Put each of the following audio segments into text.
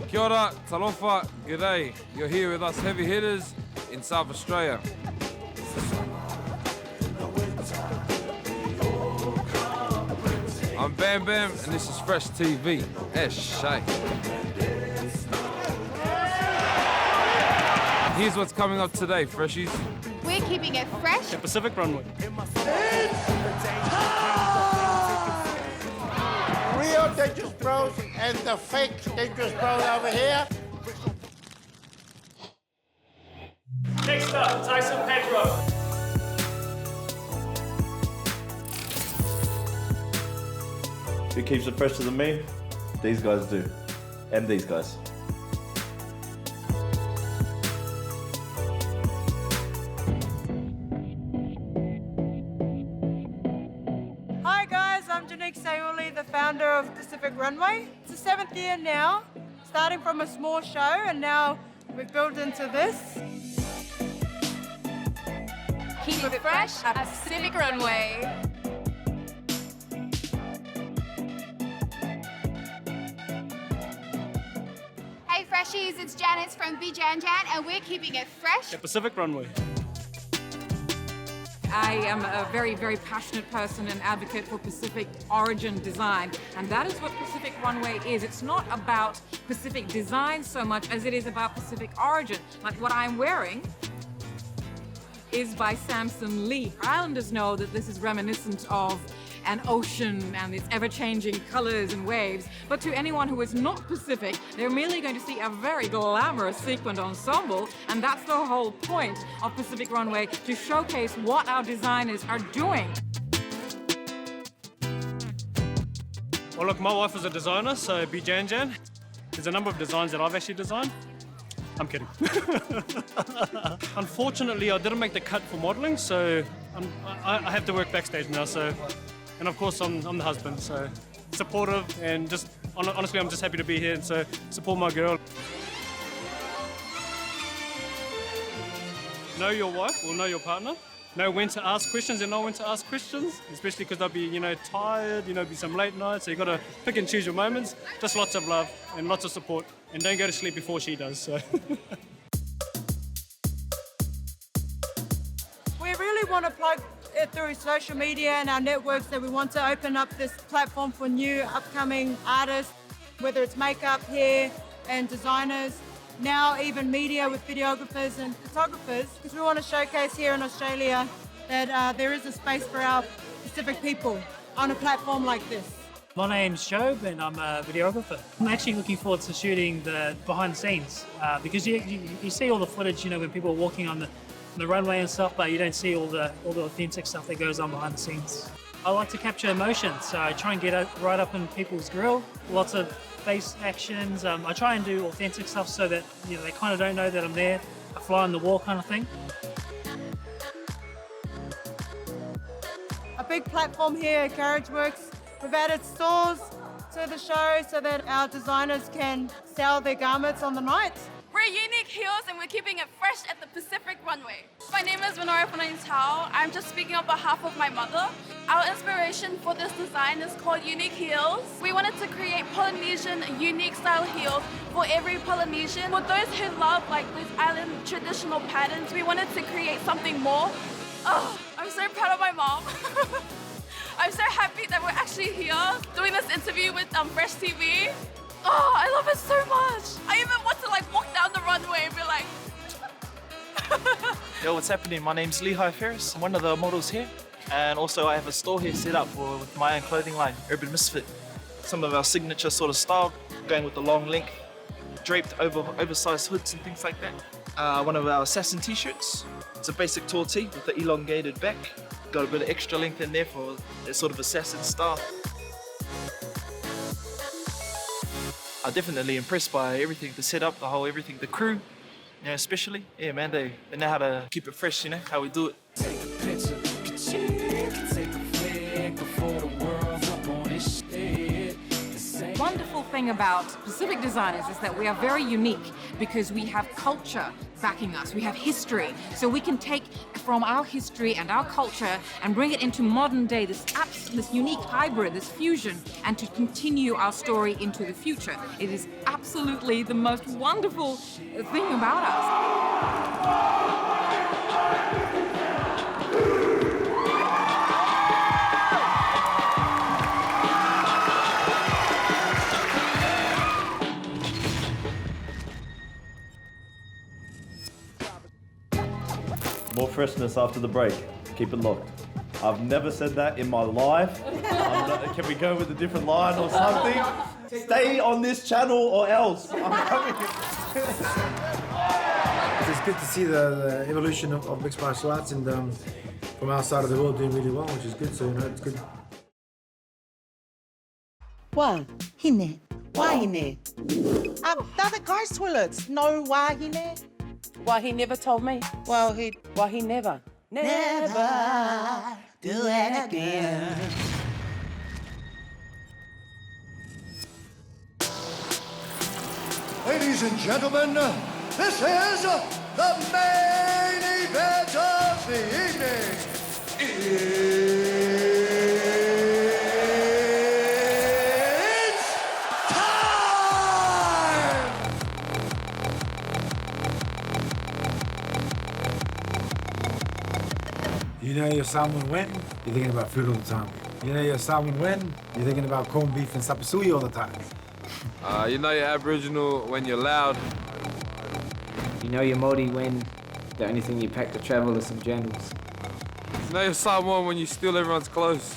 Kia ora, talofa, g'day. You're here with us heavy hitters in South Australia. I'm Bambam and this is Fresh TV. Shay. Here's what's coming up today, Freshies. We're keeping it fresh. The Pacific Runway. Real Dangerous Bros and the fake Dangerous Bros over here. Next up, Tyson Pedro. Who keeps it fresher than me? These guys do. And these guys. Hi guys, I'm Sayuli, the founder of Pacific Runway. It's the 7th year now, starting from a small show, and now we've built into this. Keep it fresh at Pacific Runway. Hey Freshies, it's Janice from Jan, and we're keeping it fresh. The Pacific Runway. I am a very, very passionate person and advocate for Pacific origin design, and that is what Pacific Runway is. It's not about Pacific design so much as it is about Pacific origin. Like what I'm wearing is by Samson Lee. Islanders know that this is reminiscent of an ocean and its ever-changing colors and waves, but to anyone who is not Pacific, they're merely going to see a very glamorous sequined ensemble, and that's the whole point of Pacific Runway, to showcase what our designers are doing. Well, look, my wife is a designer, so Jan. There's a number of designs that I've actually designed. I'm kidding. Unfortunately, I didn't make the cut for modeling, so I have to work backstage now. And of course, I'm the husband, so supportive, and just honestly, I'm just happy to be here and so support my girl. Know your wife or know your partner. Know when to ask questions and know when to ask questions, especially because they'll be, tired, be some late nights, so you got to pick and choose your moments. Just lots of love and lots of support, and don't go to sleep before she does. So. We really want to plug it through social media and our networks that we want to open up this platform for new upcoming artists, whether it's makeup, hair and designers, now even media with videographers and photographers, because we want to showcase here in Australia that there is a space for our Pacific people on a platform like this. My name's Job and I'm a videographer. I'm actually looking forward to shooting the behind the scenes because you see all the footage, when people are walking on the runway and stuff, but you don't see all the authentic stuff that goes on behind the scenes. I like to capture emotion, so I try and get right up in people's grill. Lots of face actions. I try and do authentic stuff so that they kind of don't know that I'm there, a fly on the wall kind of thing. A big platform here at GarageWorks. We've added stores to the show so that our designers can sell their garments on the night. We're Unique Heels and we're keeping it fresh at the Pacific Runway. My name is Minora Funanitao. I'm just speaking on behalf of my mother. Our inspiration for this design is called Unique Heels. We wanted to create Polynesian unique style heels for every Polynesian. For those who love these island traditional patterns, we wanted to create something more. Oh, I'm so proud of my mom. I'm so happy that we're actually here doing this interview with Fresh TV. Oh, I love it so much. I even want to walk down the runway and be like... Yo, what's happening? My name's Lehigh Ferris. I'm one of the models here. And also I have a store here set up with my own clothing line, Urban Misfit. Some of our signature sort of style, going with the long length, draped oversized hoods and things like that. One of our Assassin t-shirts. It's a basic tall tee with the elongated back. Got a bit of extra length in there for that sort of Assassin style. I'm definitely impressed by everything, the setup, everything, the crew, especially. Yeah, man, they know how to keep it fresh, how we do it. Take a picture, take a flick before the world's up on this shit. Wonderful thing about Pacific designers is that we are very unique because we have culture backing us. We have history. So we can take from our history and our culture and bring it into modern day, this unique hybrid, this fusion, and to continue our story into the future. It is absolutely the most wonderful thing about us. More freshness after the break. Keep it locked. I've never said that in my life. Can we go with a different line or something? Stay on this channel or else. I'm coming. It's good to see the evolution of mixed martial arts and from our side of the world doing really well, which is good. So, it's good. Why? Hine. Why hine? The other guys' toilets. No, why hine? Why he never told me? Why he never do it again. Ladies and gentlemen, this is the main event of the evening. It's time! You know your salmon when? You're thinking about food all the time. You know your salmon when? You're thinking about corned beef and sapasui all the time. You know you're Aboriginal when you're loud. You know you're Māori when the only thing you pack to travel is some jandals. You know you're Samoan when you steal everyone's clothes.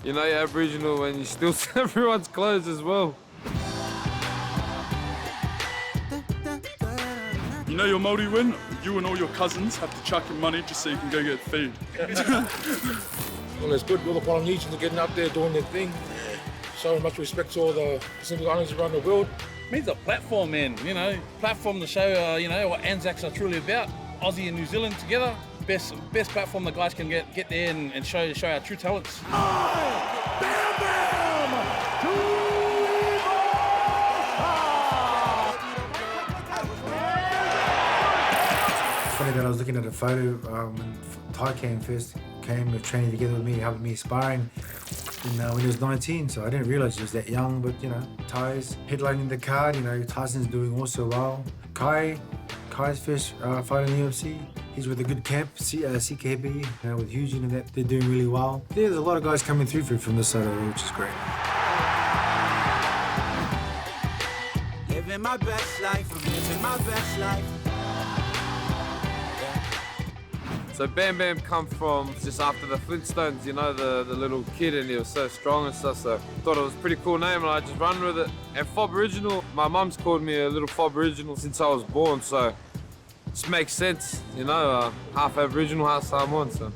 You know you're Aboriginal when you steal everyone's clothes as well. You know you're Māori when you and all your cousins have to chuck in money just so you can go get food. Well, it's good. All the Polynesians are getting out there doing their thing. Showing much respect to all the Pacific Islands around the world. It means a platform, man, platform to show, what ANZACs are truly about. Aussie and New Zealand together, best platform the guys can get there and show our true talents. Funny that I was looking at a photo when Tai came training together with me, helping me sparring. When he was 19, so I didn't realise he was that young, but Ty's headlining the card, Tyson's doing also well. Kai's first fight in the UFC, he's with a good camp, CKB, with Eugene and that, they're doing really well. There's a lot of guys coming through from this side of the world, which is great. Living my best life, I'm living my best life. So Bambam come from just after the Flintstones, the little kid, and he was so strong and stuff, so I thought it was a pretty cool name and I just run with it. And Fob Original, my mum's called me a little Fob Original since I was born, so it just makes sense, half Aboriginal, half Samoan, so.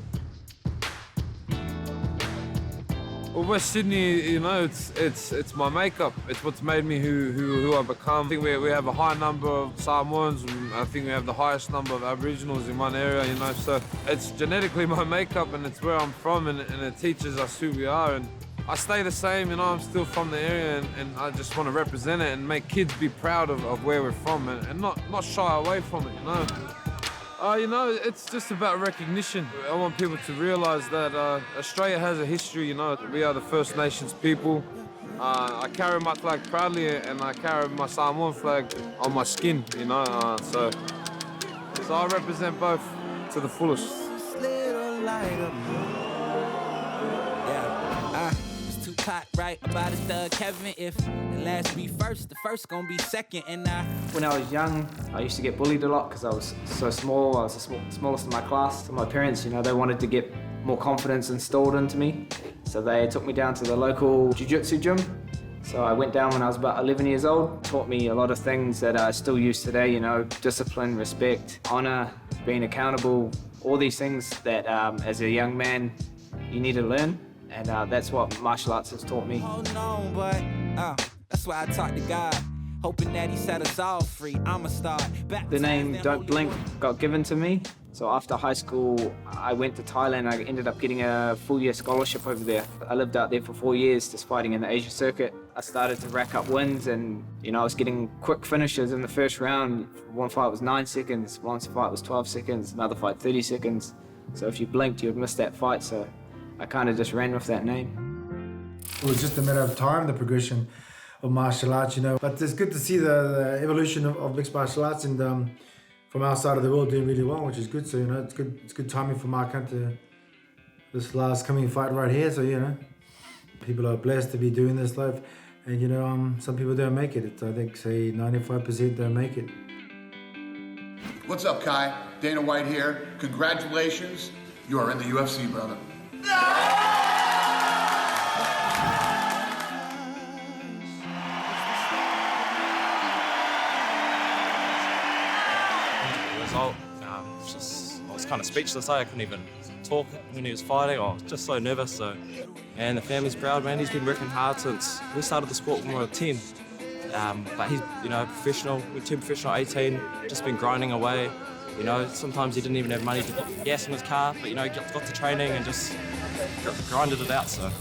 Well, West Sydney, it's my makeup. It's what's made me who I become. I think we have a high number of Samoans, and I think we have the highest number of Aboriginals in one area, so it's genetically my makeup and it's where I'm from and it teaches us who we are. And I stay the same, I'm still from the area and I just want to represent it and make kids be proud of where we're from and not shy away from it, it's just about recognition. I want people to realise that Australia has a history, we are the First Nations people. I carry my flag proudly and I carry my Samoan flag on my skin, so I represent both to the fullest. Hot right about it, Kevin. If the last be first, the first gonna be second. And when I was young, I used to get bullied a lot because I was so small. I was the smallest in my class. So my parents, they wanted to get more confidence installed into me. So they took me down to the local jiu-jitsu gym. So I went down when I was about 11 years old. Taught me a lot of things that I still use today, discipline, respect, honor, being accountable, all these things that as a young man, you need to learn. And that's what martial arts has taught me. Hold on, but that's why I talk to God, hoping that He set us all free. I'ma start back. The name Don't Blink got given to me So after high school, I went to Thailand. I ended up getting a full-year scholarship over there. I lived out there for 4 years, just fighting in the Asia circuit. I started to rack up wins, and I was getting quick finishes in the first round. One fight was 9 seconds, one fight was 12 seconds, another fight 30 seconds. So if you blinked, you'd miss that fight. So I kind of just ran with that name. It was just a matter of time, the progression of martial arts, But it's good to see the evolution of mixed martial arts, and from our side of the world doing really well, which is good. So it's good timing for my country. This last coming fight right here. So people are blessed to be doing this life, and some people don't make it. I think say 95% don't make it. What's up, Kai? Dana White here. Congratulations, you are in the UFC, brother. Result, I was kind of speechless. I couldn't even talk when he was fighting. I was just so nervous. And the family's proud, man. He's been working hard since we started the sport when we were 10. But he's, professional. We turned professional at 18. Just been grinding away. Sometimes he didn't even have money to put gas in his car, but he got to training and just grinded it out. So.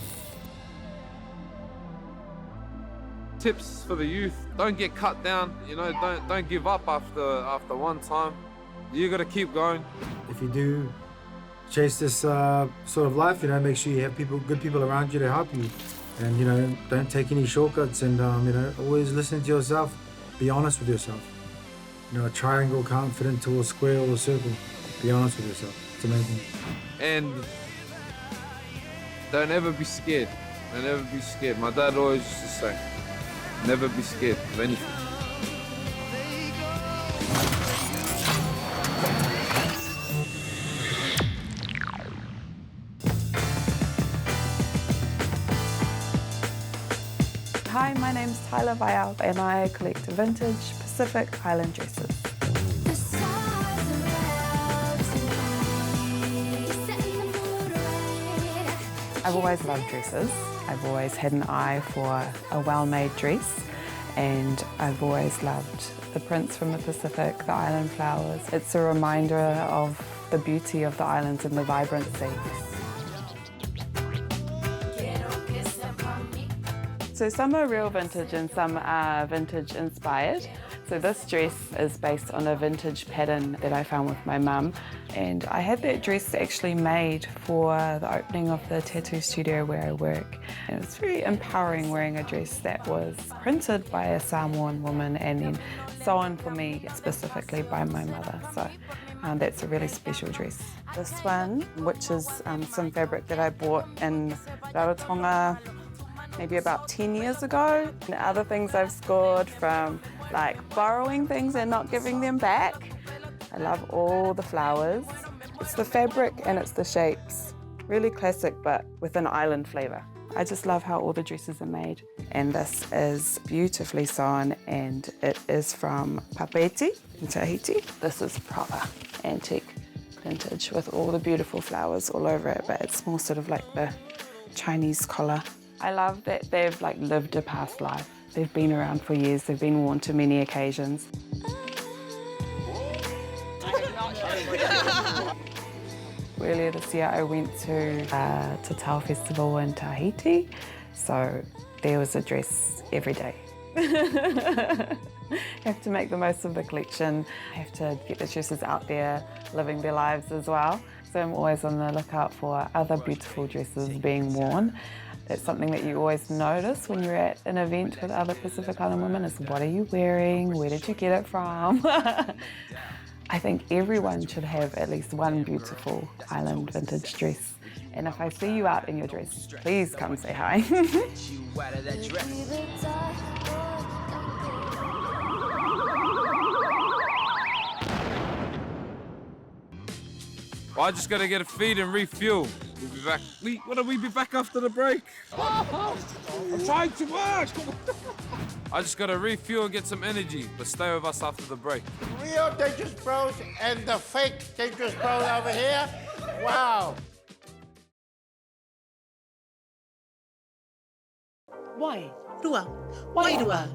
Tips for the youth: don't get cut down. Don't give up after one time. You got to keep going. If you do chase this sort of life, make sure you have good people around you to help you, and don't take any shortcuts, and always listen to yourself. Be honest with yourself. A triangle can't fit into a square or a circle. Be honest with yourself. It's amazing. And don't ever be scared. Don't ever be scared. My dad always used to say, never be scared of anything. Hi, my name's Tyler Vial, and I collect vintage Pacific Island dresses. I've always loved dresses. I've always had an eye for a well-made dress, and I've always loved the prints from the Pacific, the island flowers. It's a reminder of the beauty of the islands and the vibrancy. So some are real vintage and some are vintage inspired. So this dress is based on a vintage pattern that I found with my mum, and I had that dress actually made for the opening of the tattoo studio where I work. And it was very empowering wearing a dress that was printed by a Samoan woman and then sewn for me specifically by my mother. So that's a really special dress. This one, which is some fabric that I bought in Rarotonga maybe about 10 years ago. And other things I've scored from like borrowing things and not giving them back. I love all the flowers. It's the fabric and it's the shapes. Really classic, but with an island flavor. I just love how all the dresses are made. And this is beautifully sewn, and it is from Papeete in Tahiti. This is proper antique vintage with all the beautiful flowers all over it, but it's more sort of like the Chinese collar. I love that they've lived a past life. They've been around for years, they've been worn to many occasions. Earlier this year I went to Tau Festival in Tahiti, so there was a dress every day. Have to make the most of the collection, have to get the dresses out there, living their lives as well. So I'm always on the lookout for other beautiful dresses being worn. It's something that you always notice when you're at an event with other Pacific Island women is, what are you wearing? Where did you get it from? I think everyone should have at least one beautiful island vintage dress. And if I see you out in your dress, please come say hi. Well, I just gotta get a feed and refuel. We'll be back. When we be back after the break? I'm trying to work. I just gotta refuel and get some energy, but stay with us after the break. Real Dangerous Bros and the fake Dangerous Bros over here. Wow. Wai, rua, wairua.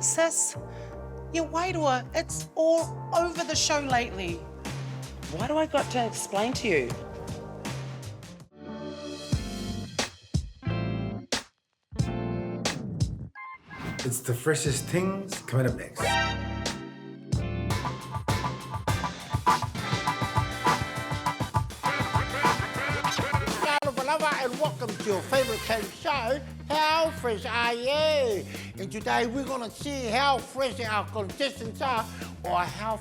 Sis, your wairua, it's all over the show lately. Why do I got to explain to you? It's the freshest things coming up next. And welcome to your favorite game show, How Fresh Are You? And today we're gonna see how fresh our contestants are or how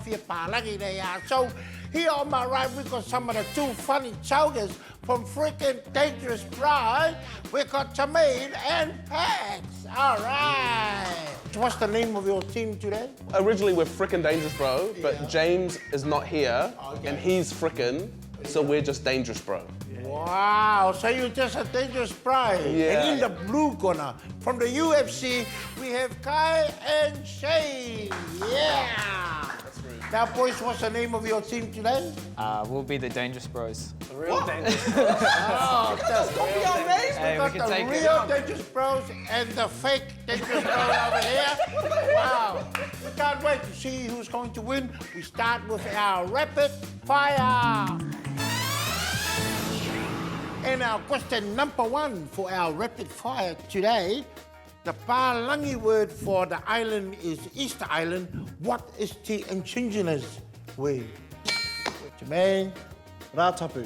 lucky they are. So here on my right, we've got some of the two funny chokers from freaking Dangerous Bro. We've got Tameen and Pax. All right. What's the name of your team today? Originally we're frickin' Dangerous Bro, but James is not here and he's frickin', so we're just Dangerous Bro. Wow, so you're just a Dangerous Bro. Yeah. And in the blue corner, from the UFC, we have Kai and Shane. Yeah. Now, boys, what's the name of your team today? We'll be the Dangerous Bros. The real Dangerous Bros. Oh, that's the real names. Hey, We got the real Dangerous Bros and the fake Dangerous Bros over here. Wow. We can't wait to see who's going to win. We start with our rapid fire. And our question number one for our rapid fire today, the Palangi word for the island is Easter Island. What is the indigenous way? Jermaine? Ratapu.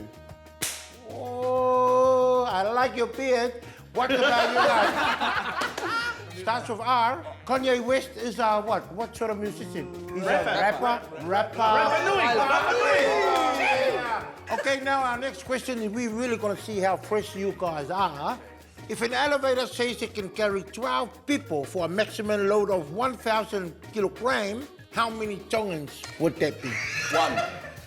Oh, I like your beard. What about you guys? Starts with R. Kanye West is what? What sort of musician? He's a rapper. Rapa Nui. Okay, now our next question is we're really going to see how fresh you guys are. If an elevator says it can carry 12 people for a maximum load of 1,000 kilograms, how many Tongans would that be?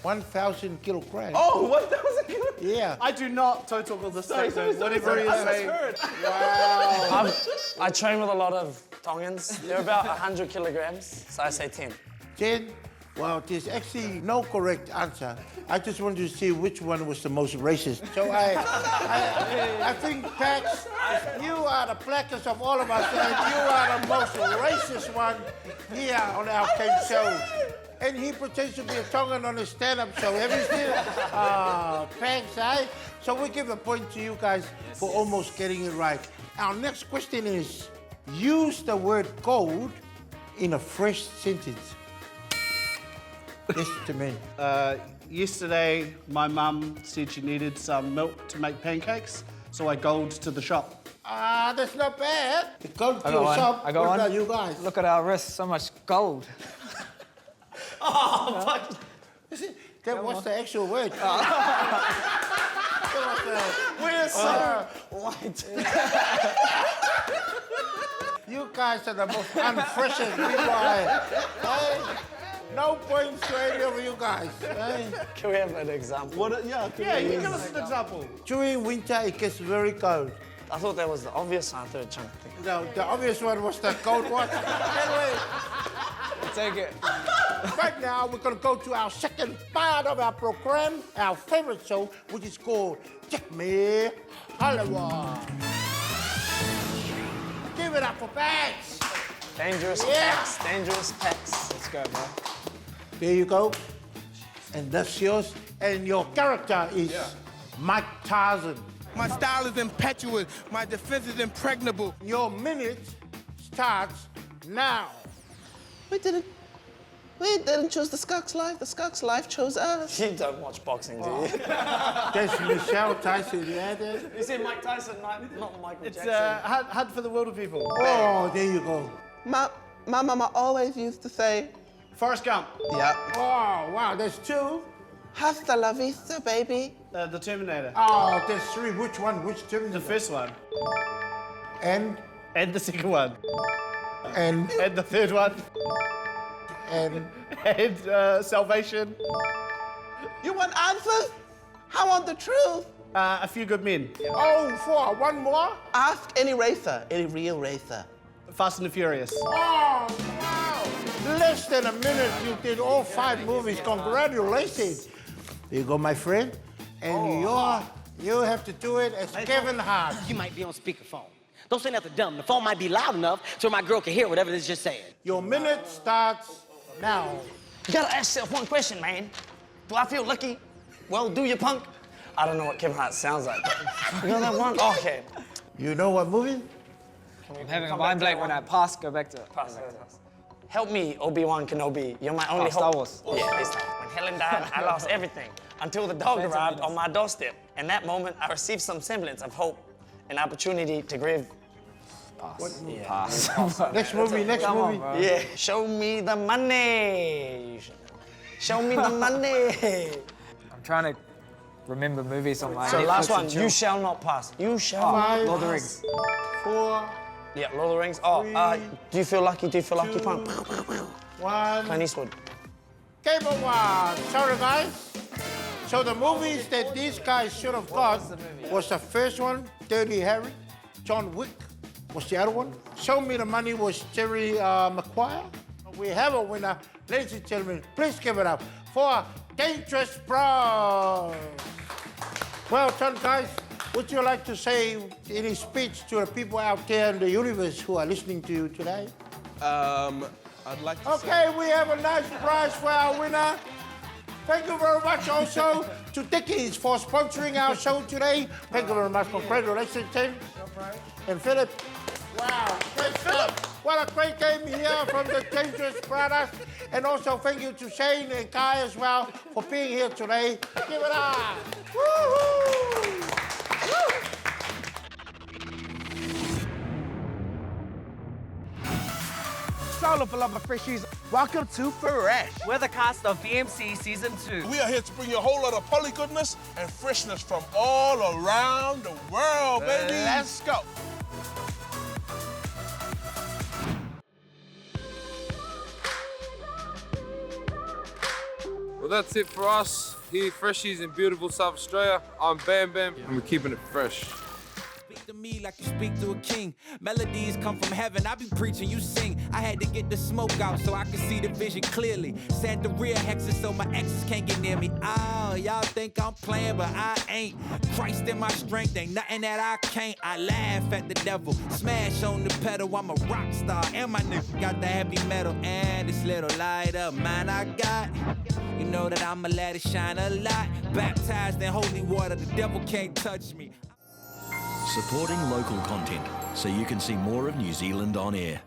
1,000 kilograms. Oh, 1,000 kilograms? Yeah. I do not total the statement, whatever it is. Wow. I train with a lot of Tongans. They're about 100 kilograms, so I say 10. 10? Well, there's actually no correct answer. I just wanted to see which one was the most racist. So I think, Pax, you are the blackest of all of us, and you are the most racist one here on our game show. And he pretends to be a Tongan on his stand-up show. Have you seen it? Pax, eh? So we give a point to you guys for almost getting it right. Our next question is, use the word gold in a fresh sentence. Yes, to me. Yesterday, my mum said she needed some milk to make pancakes, so I gold to the shop. That's not bad. Gold to your shop. I got what one. about you guys? Look at our wrists, so much gold. Oh, fuck. What's the actual word? We're so white. You guys are the most unfreshest people. Hey? No points to any of you guys. Hey? Can we have an example? You give us an example. During winter, it gets very cold. I thought that was the obvious answer. No, the obvious one was the cold watch. Anyway, Take it. right now, we're going to go to our second part of our program, our favorite show, which is called Check Me Hollywood. Give it up for Pax. Dangerous Pax. Dangerous Pax. Let's go, bro. There you go. And that's yours. And your character is Mike Tyson. My style is impetuous. My defense is impregnable. Your minute starts now. We didn't choose the Skug's life. The Skug's life chose us. You don't watch boxing, do you? That's Michelle Tyson. Yeah, You see Mike Tyson, not Michael It's Jackson. Hunt for the Wilder People. Oh, there you go. My mama always used to say, Forrest Gump. yep. Oh, wow, there's two. Hasta la vista, baby. The Terminator. Oh, there's three. Which one? Which Terminator? The first one. And the second one. And the third one. And Salvation. You want answers? I want the truth. A Few Good Men. Oh, for one more? Ask any racer, any real racer. Fast and the Furious. Oh, wow. Less than a minute, you did all 5 movies. Congratulations. There you go, my friend. And you have to do it as Kevin Hart. You might be on speakerphone. Don't say nothing dumb. The phone might be loud enough so my girl can hear whatever it's just saying. Your minute starts now. You gotta ask yourself one question, man. Do I feel lucky? Well, do you, punk? I don't know what Kevin Hart sounds like. You know that one? Okay. You know what movie? I'm having a mind blank when I pass, go back to it. Pass. Help me, Obi-Wan Kenobi. You're my only hope. Star Wars. Yeah, it's when Helen died, I lost everything until the dog arrived on my doorstep. In that moment, I received some semblance of hope, an opportunity to grieve. Pass. Yeah. Pass. Next movie. On, Yeah. Show me the money. Show me the money. I'm trying to remember movies on my So Netflix last one, and chill. you shall not pass. You shall not pass. Lord of the Rings. 4, Yeah, Lord of the Rings. Oh, do you feel lucky? Do you feel lucky, punk? 1. Clint Eastwood. Game over. Sorry, guys. So the movies that these guys should have got was the first one, Dirty Harry. John Wick was the other one. Show Me the Money was Jerry Maguire. We have a winner. Ladies and gentlemen, please give it up for Dangerous Bros. Well done, guys. Would you like to say any speech to the people out there in the universe who are listening to you today? I'd like to Okay, we have a nice prize for our winner. Thank you very much also to Dickies for sponsoring our show today. Thank you very much. Congratulations, Tim. And Philip. Wow, great stuff. What a great game here from the Dangerous Brothers. And also thank you to Shane and Kai as well for being here today. Give it up. Woo-hoo! Solo for love of freshies. Welcome to Fresh. We're the cast of BMC Season 2. We are here to bring you a whole lot of poly goodness and freshness from all around the world, baby. Let's go. Well, that's it for us here, Freshies in beautiful South Australia. I'm Bambam, and we're keeping it fresh. Speak to me like you speak to a king. Melodies come from heaven, I be preaching, you sing. I had to get the smoke out so I could see the vision clearly. Santeria hexes so my exes can't get near me. Oh, y'all think I'm playing, but I ain't. Christ in my strength, ain't nothing that I can't. I laugh at the devil, smash on the pedal. I'm a rock star, and my nigga got the heavy metal. And this little light of mine I got. You know that I'ma let it shine a lot. Baptized in holy water, the devil can't touch me. Supporting local content so you can see more of New Zealand on air.